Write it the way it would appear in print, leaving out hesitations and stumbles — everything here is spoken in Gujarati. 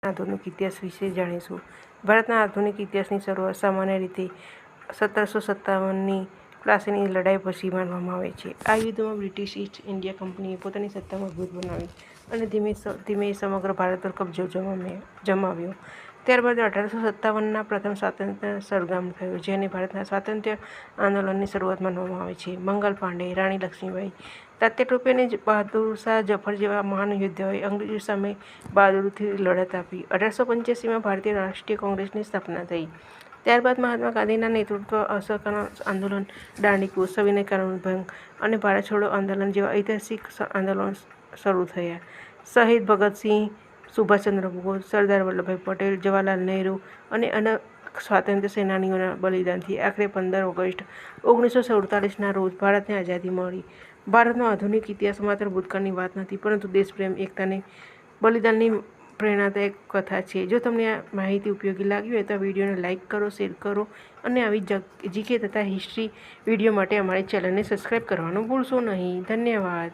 આધુનિક ઇતિહાસ વિશે જાણીશું. ભારતના આધુનિક ઇતિહાસની શરૂઆત સામાન્ય રીતે 1757ની પ્લાસીની લડાઈ પછી માનવામાં આવે છે. આ યુદ્ધમાં બ્રિટિશ ઈસ્ટ ઇન્ડિયા કંપનીએ પોતાની સત્તા મજબૂત બનાવી અને ધીમે ધીમે સમગ્ર ભારત પર કબજો જમાવ્યો. ત્યારબાદ 1857ના પ્રથમ સ્વાતંત્ર્ય સંગ્રામ થયો, જેને ભારતના સ્વાતંત્ર્ય આંદોલનની શરૂઆત માનવામાં આવે છે. મંગલ પાંડે, રાણી લક્ષ્મીબાઈ, તાત્યા ટોપે અને બહાદુર શાહ જફર જેવા મહાન યોદ્ધાઓએ અંગ્રેજો સામે બહાદુરીથી લડત આપી. 1885માં ભારતીય રાષ્ટ્રીય કોંગ્રેસની સ્થાપના થઈ. ત્યારબાદ મહાત્મા ગાંધીના નેતૃત્વ અસહકાર આંદોલન, દાંડી કૂચ, સવિનય કાનૂન ભંગ અને ભારત છોડો આંદોલન જેવા ઐતિહાસિક આંદોલનો શરૂ થયા. શહીદ ભગતસિંહ, સુભાષચંદ્ર બોઝ, સરદાર વલ્લભભાઈ પટેલ, જવાહરલાલ નહેરુ અને અનેક સ્વાતંત્ર્ય સેનાનીઓના બલિદાનથી આખરે 15 ઓગસ્ટ 1947ના રોજ ભારતને આઝાદી મળી. ભારતનો આધુનિક ઇતિહાસ માત્ર ભૂતકાળની વાત નથી, પરંતુ દેશપ્રેમ, એકતા અને બલિદાનની પ્રેરણાદાયક કથા છે. જો તમને આ માહિતી ઉપયોગી લાગી હોય તો આ વિડીયોને લાઇક કરો, શેર કરો અને આવી જીકે તથા હિસ્ટ્રી વિડીયો માટે અમારી ચેનલને સબસ્ક્રાઈબ કરવાનું ભૂલશો નહીં. ધન્યવાદ.